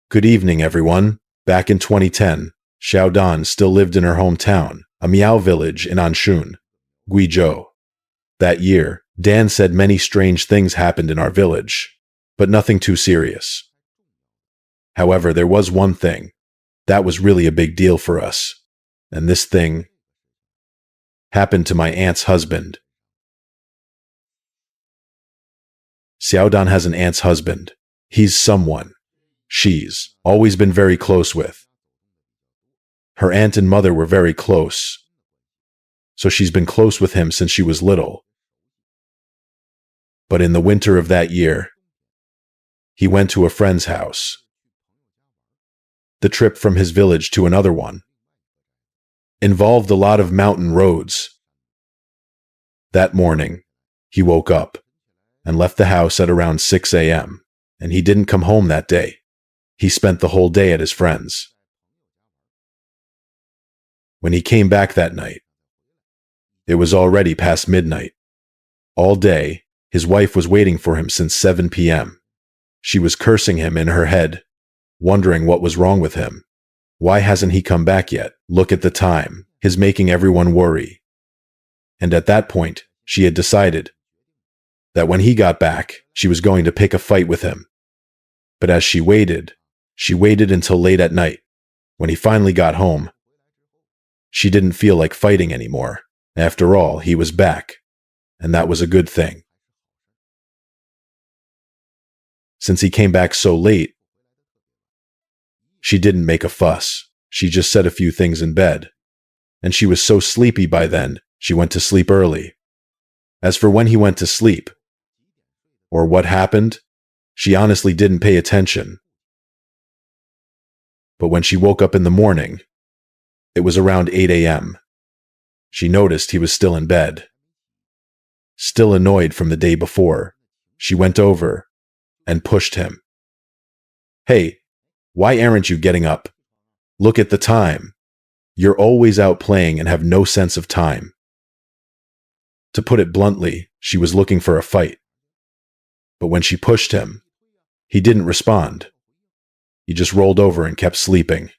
Good evening, everyone. Back in 2010, Xiao Dan still lived in her hometown, a Miao village in Anshun, Guizhou. That year, Dan said many strange things happened in our village, but nothing too serious. However, there was one thing that was really a big deal for us, and this thing happened to my aunt's husband. Xiao Dan has an aunt's husband. He's someone she's always been very close with. Her aunt and mother were very close, so she's been close with him since she was little. But in the winter of that year, he went to a friend's house. The trip from his village to another one involved a lot of mountain roads. That morning, he woke up and left the house at around 6 a.m., and he didn't come home that day. He spent the whole day at his friend's. When he came back that night, it was already past midnight. All day, his wife was waiting for him since 7 p.m. She was cursing him in her head, wondering what was wrong with him. Why hasn't he come back yet? Look at the time. He's making everyone worry. And at that point, she had decided that when he got back, she was going to pick a fight with him. But as she waited until late at night. When he finally got home, she didn't feel like fighting anymore. After all, he was back, and that was a good thing. Since he came back so late, she didn't make a fuss. She just said a few things in bed. And she was so sleepy by then, she went to sleep early. As for when he went to sleep, or what happened, she honestly didn't pay attention. But when she woke up in the morning, it was around 8 a.m. She noticed he was still in bed. Still annoyed from the day before, she went over and pushed him. "Hey, why aren't you getting up? Look at the time. You're always out playing and have no sense of time." To put it bluntly, she was looking for a fight. But when she pushed him, he didn't respond. He just rolled over and kept sleeping.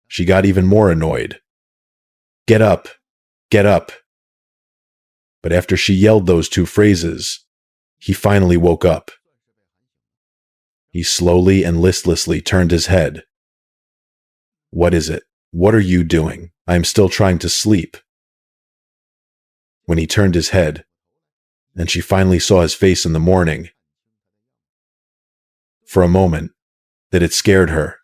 She got even more annoyed. "Get up! Get up!" But after she yelled those two phrases, he finally woke up. He slowly and listlessly turned his head. "What is it? What are you doing? I am still trying to sleep." When he turned his head, and she finally saw his face in the morning, for a moment, that it scared her.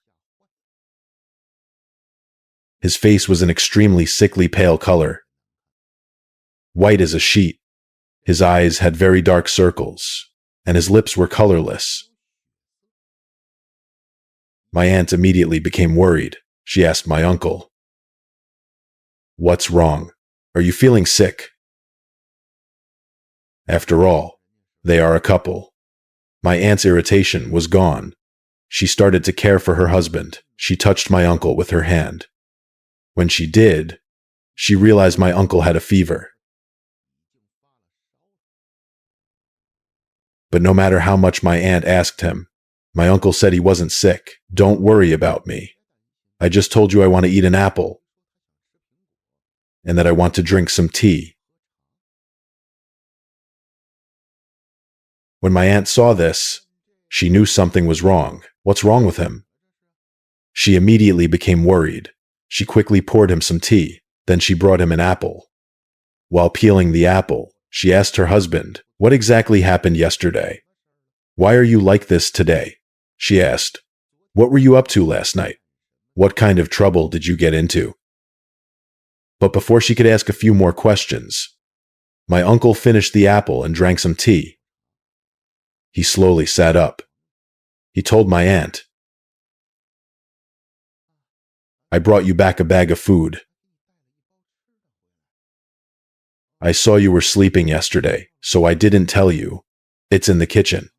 His face was an extremely sickly pale color, white as a sheet. His eyes had very dark circles, and his lips were colorless. My aunt immediately became worried. She asked my uncle, "What's wrong? Are you feeling sick?" After all, they are a couple. My aunt's irritation was gone. She started to care for her husband. She touched my uncle with her hand. When she did, she realized my uncle had a fever. But no matter how much my aunt asked him, my uncle said he wasn't sick. "Don't worry about me. I just told you I want to eat an apple, and that I want to drink some tea." When my aunt saw this, she knew something was wrong. What's wrong with him? She immediately became worried. She quickly poured him some tea. Then she brought him an apple. While peeling the apple, she asked her husband, "What exactly happened yesterday? Why are you like this today?" She asked, "What were you up to last night? What kind of trouble did you get into?" But before she could ask a few more questions, my uncle finished the apple and drank some tea. He slowly sat up. He told my aunt, "I brought you back a bag of food. I saw you were sleeping yesterday, so I didn't tell you. It's in the kitchen."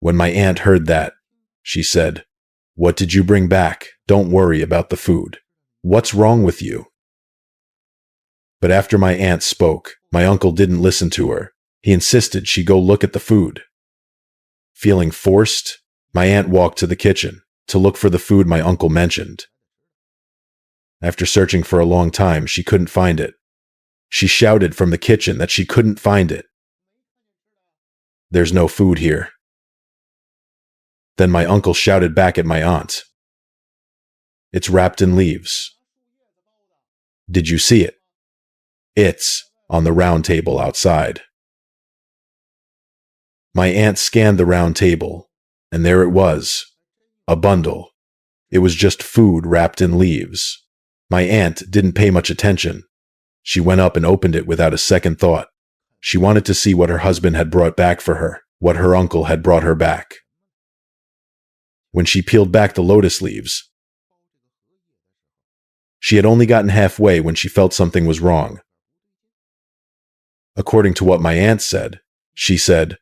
When my aunt heard that, she said, "What did you bring back? Don't worry about the food. What's wrong with you?" But after my aunt spoke, my uncle didn't listen to her. He insisted she go look at the food. Feeling forced, My aunt walked to the kitchen to look for the food my uncle mentioned. After searching for a long time, she couldn't find it. She shouted from the kitchen that she couldn't find it. "There's no food here." Then my uncle shouted back at my aunt, "It's wrapped in leaves." "Did you see it?" "It's on the round table outside." My aunt scanned the round table, and there it was, a bundle. It was just food wrapped in leaves. My aunt didn't pay much attention. She went up and opened it without a second thought. She wanted to see what her husband had brought back for her, what her uncle had brought her back. When she peeled back the lotus leaves, she had only gotten halfway when she felt something was wrong. According to what my aunt said, she said,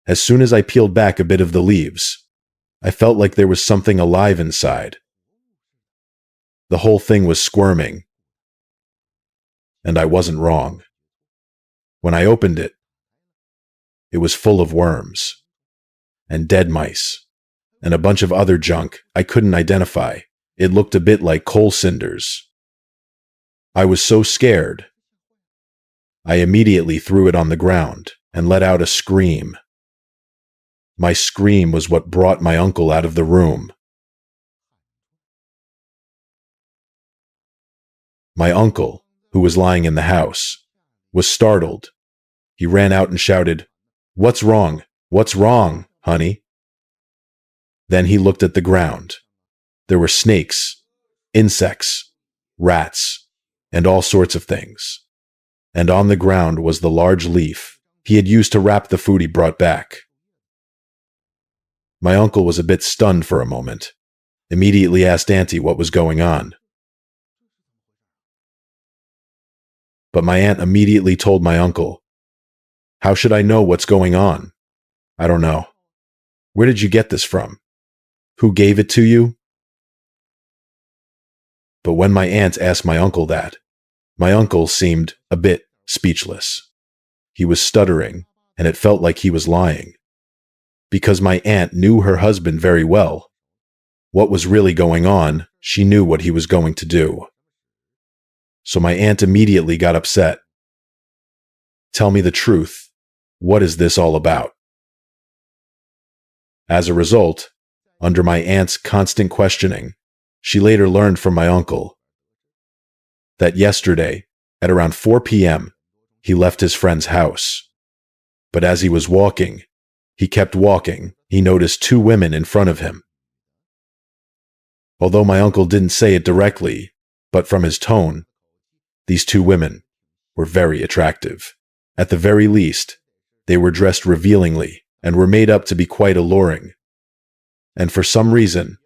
"As soon as I peeled back a bit of the leaves, I felt like there was something alive inside. The whole thing was squirming. And I wasn't wrong. When I opened it, it was full of worms, and dead mice, and a bunch of other junk I couldn't identify. It looked a bit like coal cinders. I was so scared. I immediately threw it on the ground and let out a scream. My scream was what brought my uncle out of the room. My uncle, who was lying in the house, was startled. He ran out and shouted, "What's wrong? What's wrong, honey?" Then he looked at the ground. There were snakes, insects, rats, and all sorts of things. And on the ground was the large leaf he had used to wrap the food he brought back. My uncle was a bit stunned for a moment, immediately asked Auntie what was going on. But my aunt immediately told my uncle, "How should I know what's going on? I don't know. Where did you get this from? Who gave it to you?" But when my aunt asked my uncle that, my uncle seemed a bit speechless. He was stuttering, and it felt like he was lying. Because my aunt knew her husband very well. What was really going on, she knew what he was going to do. So my aunt immediately got upset. "Tell me the truth. What is this all about?" As a result, under my aunt's constant questioning, she later learned from my uncle that yesterday, at around 4 p.m., he left his friend's house. But as he was walking, he kept walking, he noticed 2 women in front of him. Although my uncle didn't say it directly, but from his tone, these 2 women were very attractive. At the very least, they were dressed revealingly and were made up to be quite alluring. And for some reason,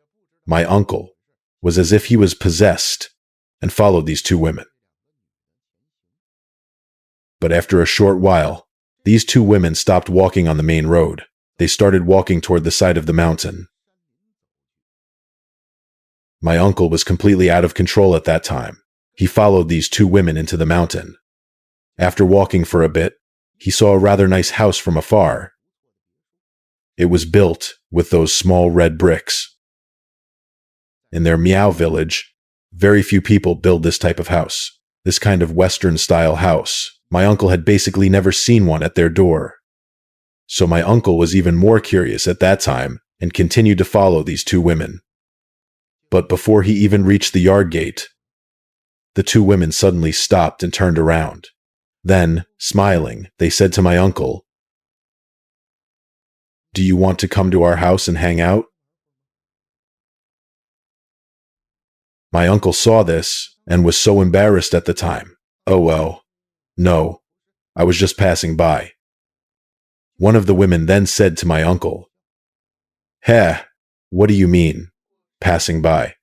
my uncle was as if he was possessed and followed these 2 women. But after a short while, these 2 women stopped walking on the main road. They started walking toward the side of the mountain. My uncle was completely out of control at that time. He followed these 2 women into the mountain. After walking for a bit, he saw a rather nice house from afar. It was built with those small red bricks. In their Meow village, very few people build this type of house, this kind of Western-style house. My uncle had basically never seen one at their door. So my uncle was even more curious at that time and continued to follow these 2 women. But before he even reached the yard gate, the 2 women suddenly stopped and turned around. Then, smiling, they said to my uncle, "Do you want to come to our house and hang out?" My uncle saw this and was so embarrassed at the time. "Oh well, no, I was just passing by." One of the women then said to my uncle, "Heh, what do you mean, passing by?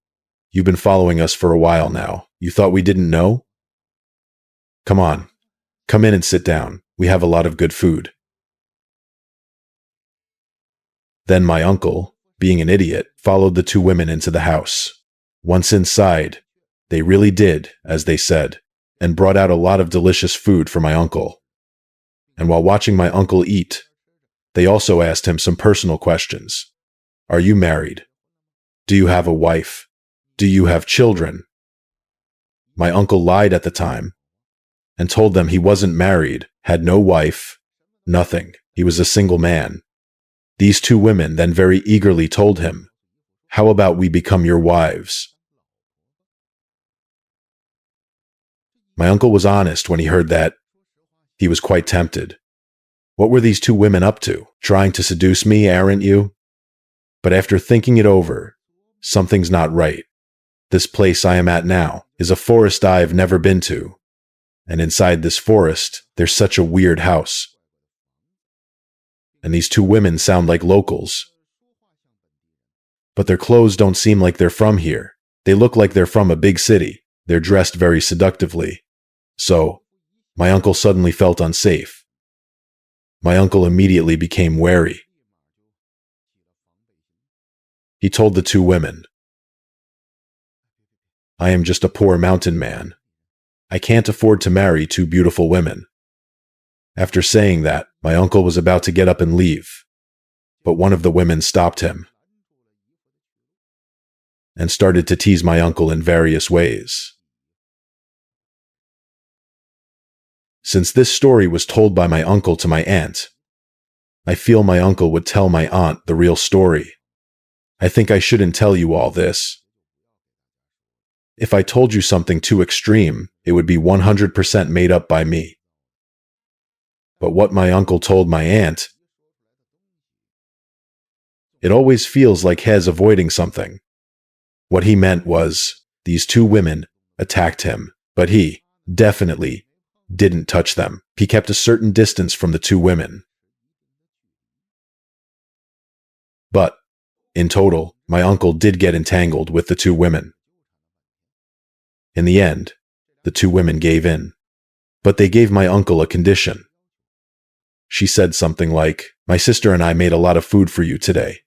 You've been following us for a while now. You thought we didn't know? Come on, come in and sit down. We have a lot of good food." Then my uncle, being an idiot, followed the 2 women into the house. Once inside, they really did, as they said, and brought out a lot of delicious food for my uncle. And while watching my uncle eat, they also asked him some personal questions. Are you married? Do you have a wife? Do you have children? My uncle lied at the time and told them he wasn't married, had no wife, nothing. He was a single man. These two women then very eagerly told him, "How about we become your wives?" My uncle was honest when he heard that. He was quite tempted. What were these two women up to? Trying to seduce me, aren't you? But after thinking it over, something's not right. This place I am at now is a forest I've never been to. And inside this forest, there's such a weird house. And these two women sound like locals. But their clothes don't seem like they're from here. They look like they're from a big city. They're dressed very seductively. So, my uncle suddenly felt unsafe. My uncle immediately became wary. He told the two women, "I am just a poor mountain man. I can't afford to marry two beautiful women." After saying that, my uncle was about to get up and leave, but one of the women stopped him and started to tease my uncle in various ways. Since this story was told by my uncle to my aunt, I feel my uncle would tell my aunt the real story. I think I shouldn't tell you all this. If I told you something too extreme, it would be 100% made up by me. But what my uncle told my aunt, it always feels like he's avoiding something. What he meant was, these two women attacked him, but he definitely didn't touch them. He kept a certain distance from the two women. But, in total, my uncle did get entangled with the two women. In the end, the two women gave in. But they gave my uncle a condition. She said something like, "My sister and I made a lot of food for you today.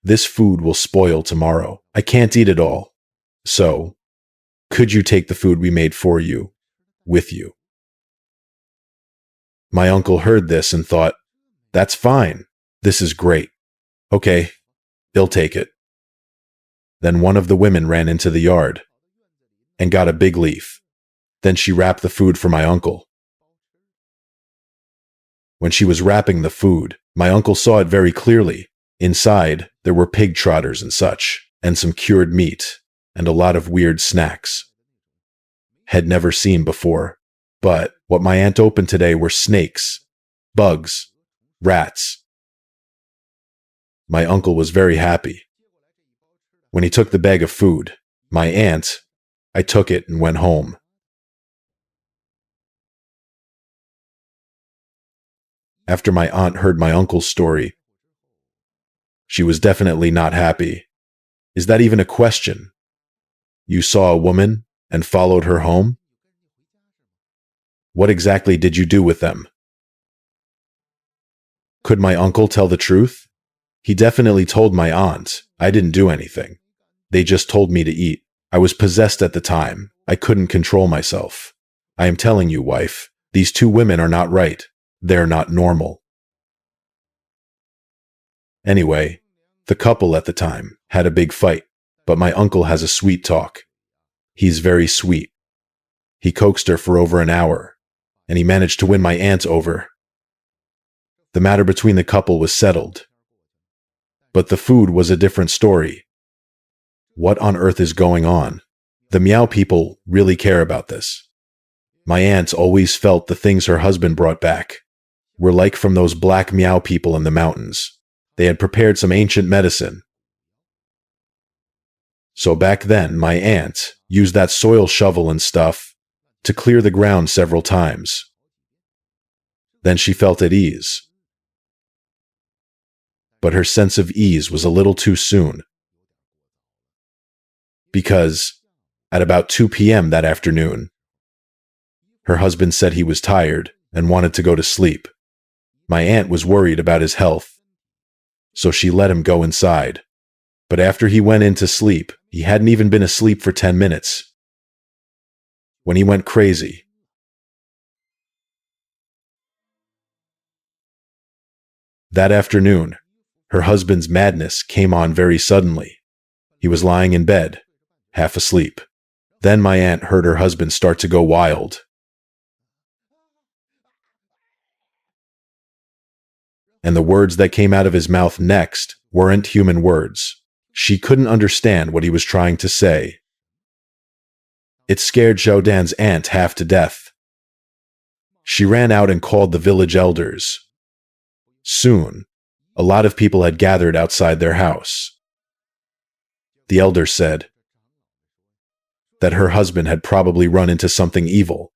This food will spoil tomorrow. I can't eat it all. So, could you take the food we made for you with you?" My uncle heard this and thought, "That's fine. This is great. Okay, he'll take it." Then one of the women ran into the yard and got a big leaf. Then she wrapped the food for my uncle. When she was wrapping the food, my uncle saw it very clearly. Inside, there were pig trotters and such, and some cured meat, and a lot of weird snacks. Had never seen before. But what my aunt opened today were snakes, bugs, rats. My uncle was very happy. When he took the bag of food, my aunt, I took it and went home. After my aunt heard my uncle's story, she was definitely not happy. Is that even a question? You saw a woman and followed her home? What exactly did you do with them? Could my uncle tell the truth? He definitely told my aunt. I didn't do anything. They just told me to eat. I was possessed at the time. I couldn't control myself. I am telling you, wife, these two women are not right. They're not normal. Anyway, the couple at the time had a big fight, but my uncle has a sweet talk. He's very sweet. He coaxed her for over an hour, and he managed to win my aunt over. The matter between the couple was settled. But the food was a different story. What on earth is going on? The Meow people really care about this. My aunt always felt the things her husband brought back were like from those black Meow people in the mountains. They had prepared some ancient medicine. So back then, my aunt used that soil shovel and stuff to clear the ground several times. Then she felt at ease. But her sense of ease was a little too soon. Because at about 2 p.m. that afternoon, her husband said he was tired and wanted to go to sleep. My aunt was worried about his health, so she let him go inside. But after he went in to sleep, he hadn't even been asleep for 10 minutes when he went crazy. That afternoon, Her husband's madness came on very suddenly. He was lying in bed, half asleep. Then my aunt heard her husband start to go wild. And the words that came out of his mouth next weren't human words. She couldn't understand what he was trying to say. It scared Xiaodan's aunt half to death. She ran out and called the village elders. Soon, a lot of people had gathered outside their house. The elders said that her husband had probably run into something evil.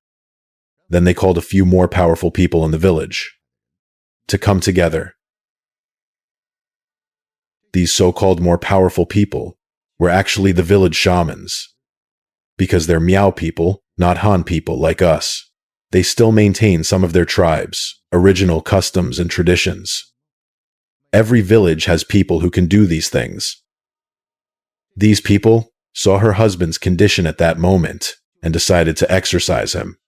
Then they called a few more powerful people in the village to come together. These so-called more powerful people were actually the village shamans, because they're Miao people, not Han people like us. They still maintain some of their tribes' original customs and traditions. Every village has people who can do these things. These people saw her husband's condition at that moment and decided to exorcise him.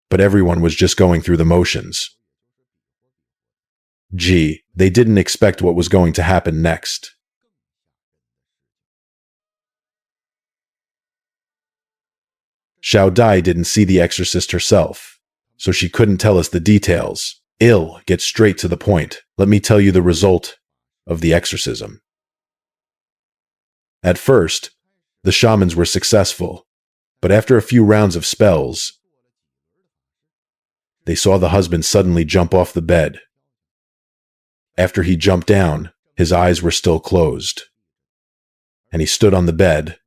But everyone was just going through the motions. They didn't expect what was going to happen next. Xiao Dai didn't see the exorcist herself, so she couldn't tell us the details. Get straight to the point. Let me tell you the result of the exorcism. At first, the shamans were successful, but after a few rounds of spells, they saw the husband suddenly jump off the bed. After he jumped down, his eyes were still closed, and he stood on the bed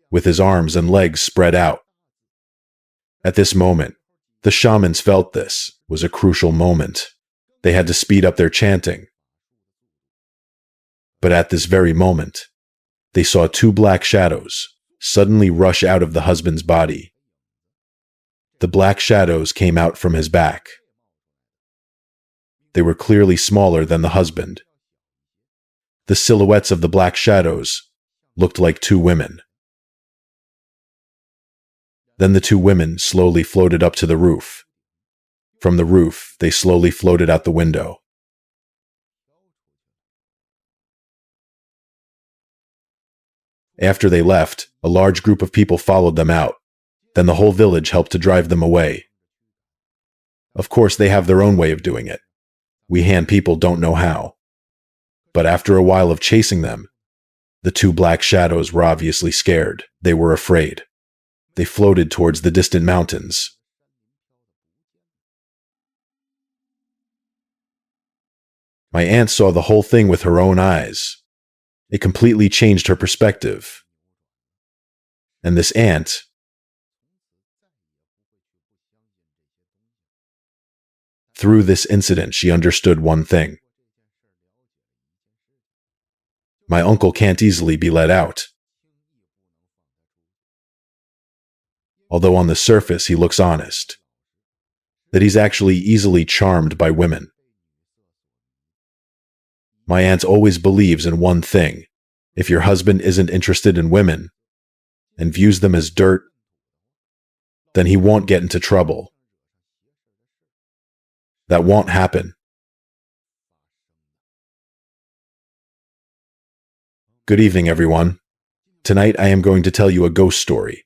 with his arms and legs spread out. At this moment, the shamans felt this was a crucial moment. They had to speed up their chanting. But at this very moment, they saw two black shadows suddenly rush out of the husband's body. The black shadows came out from his back. They were clearly smaller than the husband. The silhouettes of the black shadows looked like two women. Then the two women slowly floated up to the roof. From the roof, they slowly floated out the window. After they left, a large group of people followed them out. Then the whole village helped to drive them away. Of course, they have their own way of doing it. We Han people don't know how. But after a while of chasing them, the two black shadows were obviously scared. They were afraid. They floated towards the distant mountains. My aunt saw the whole thing with her own eyes. It completely changed her perspective. And this aunt, through this incident, she understood one thing. My uncle can't easily be let out. Although on the surface he looks honest, that he's actually easily charmed by women. My aunt always believes in one thing. If your husband isn't interested in women and views them as dirt, then he won't get into trouble. That won't happen. Good evening, everyone. Tonight I am going to tell you a ghost story.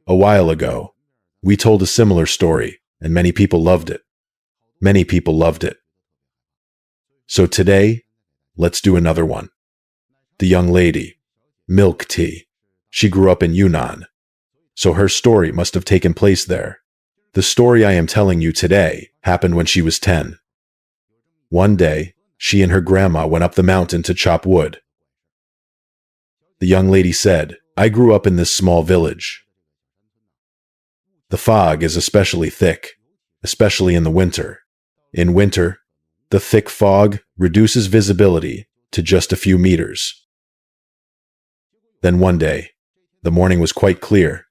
A while ago, we told a similar story, and many people loved it. Many people loved it. So today, let's do another one. The young lady, Milk Tea. She grew up in Yunnan, so her story must have taken place there. The story I am telling you today happened when she was 10. One day, she and her grandma went up the mountain to chop wood. The young lady said, "I grew up in this small village. The fog is especially thick, especially in the winter. In winter, the thick fog reduces visibility to just a few meters." Then one day, the morning was quite clear.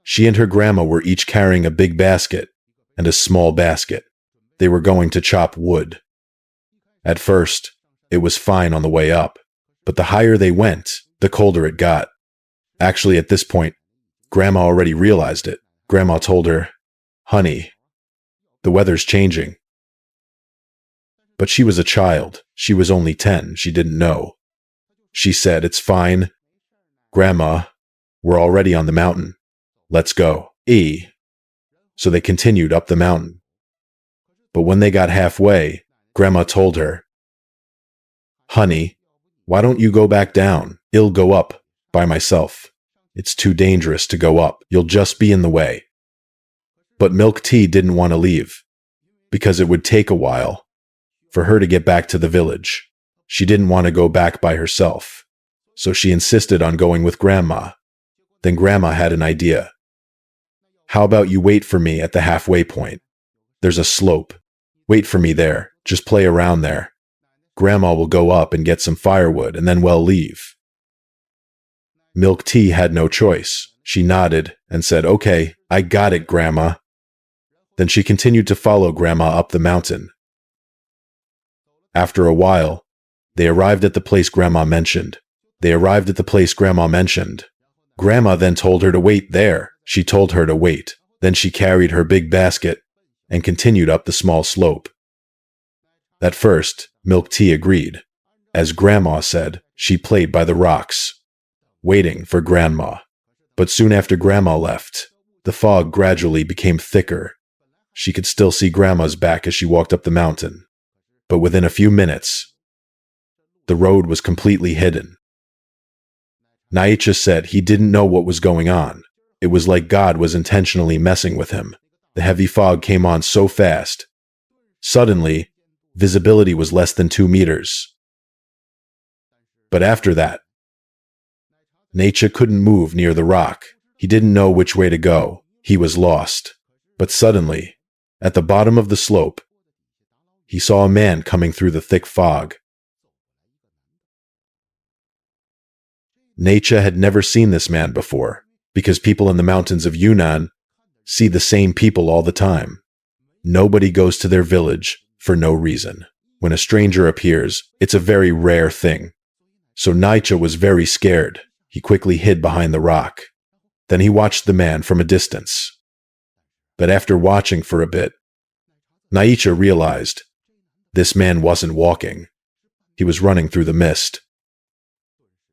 She and her grandma were each carrying a big basket and a small basket. They were going to chop wood. At first, it was fine on the way up, but the higher they went, the colder it got. Actually, at this point, Grandma already realized it. Grandma told her, "Honey, the weather's changing. But she was a child. She was only 10. She didn't know. She said, "It's fine. Grandma, we're already on the mountain. Let's go." So they continued up the mountain. But when they got halfway, Grandma told her, "Honey, why don't you go back down? I'll go up by myself. It's too dangerous to go up. You'll just be in the way." But Milk Tea didn't want to leave, because it would take a while for her to get back to the village. She didn't want to go back by herself, so she insisted on going with Grandma. Then Grandma had an idea. "How about you wait for me at the halfway point? There's a slope. Wait for me there. Just play around there. Grandma will go up and get some firewood, and then we'll leave." Milk Tea had no choice. She nodded and said, "Okay, I got it, Grandma." Then she continued to follow Grandma up the mountain. After a while, they arrived at the place Grandma mentioned. Grandma then told her to wait there. She told her to wait. Then she carried her big basket and continued up the small slope. At first, Milk Tea agreed. As Grandma said, she played by the rocks, waiting for Grandma. But soon after Grandma left, the fog gradually became thicker. She could still see Grandma's back as she walked up the mountain. But within a few minutes, the road was completely hidden. Naicha said he didn't know what was going on. It was like God was intentionally messing with him. The heavy fog came on so fast. Suddenly, visibility was less than 2 meters. But after that, Naicha couldn't move near the rock. He didn't know which way to go. He was lost. But suddenly, at the bottom of the slope, he saw a man coming through the thick fog. Naicha had never seen this man before, because people in the mountains of Yunnan see the same people all the time. Nobody goes to their village for no reason. When a stranger appears, it's a very rare thing. So Naicha was very scared. He quickly hid behind the rock. Then he watched the man from a distance. But after watching for a bit, Naicha realized this man wasn't walking. He was running through the mist.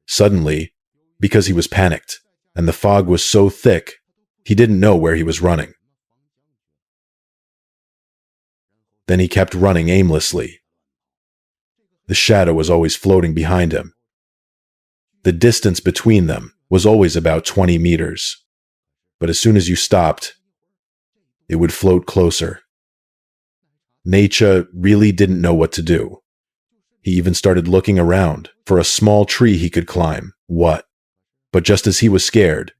Suddenly, because he was panicked, and the fog was so thick, he didn't know where he was running. Then he kept running aimlessly. The shadow was always floating behind him. The distance between them was always about 20 meters. But as soon as you stopped, it would float closer. Naicha really didn't know what to do. He even started looking around for a small tree he could climb. What? But just as he was scared,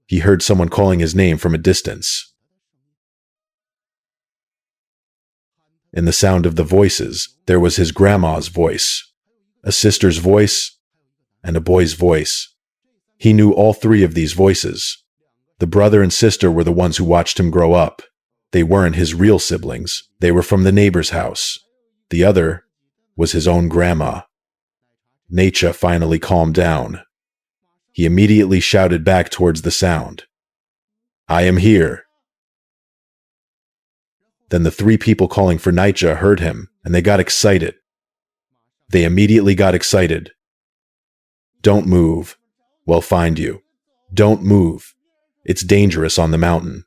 he heard someone calling his name from a distance. In the sound of the voices, there was his grandma's voice, a sister's voice, and a boy's voice. He knew all three of these voices. The brother and sister were the ones who watched him grow up. They weren't his real siblings. They were from the neighbor's house. The other was his own grandma. Naicha finally calmed down. He immediately shouted back towards the sound, "I am here." Then the three people calling for Naicha heard him, and they got excited. They immediately got excited. "Don't move. We'll find you. Don't move. It's dangerous on the mountain."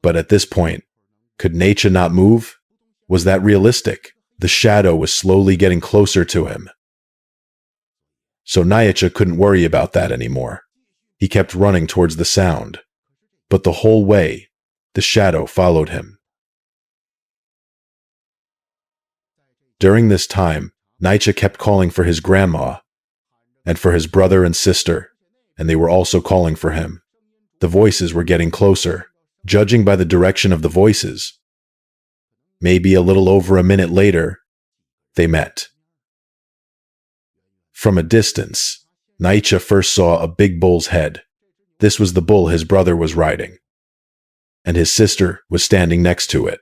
But at this point, could Naicha not move? Was that realistic? The shadow was slowly getting closer to him. So Naicha couldn't worry about that anymore. He kept running towards the sound. But the whole way, the shadow followed him. During this time, Naicha kept calling for his grandma and for his brother and sister, and they were also calling for him. The voices were getting closer. Judging by the direction of the voices, maybe a little over a minute later, they met. From a distance, Naicha first saw a big bull's head. This was the bull his brother was riding, and his sister was standing next to it.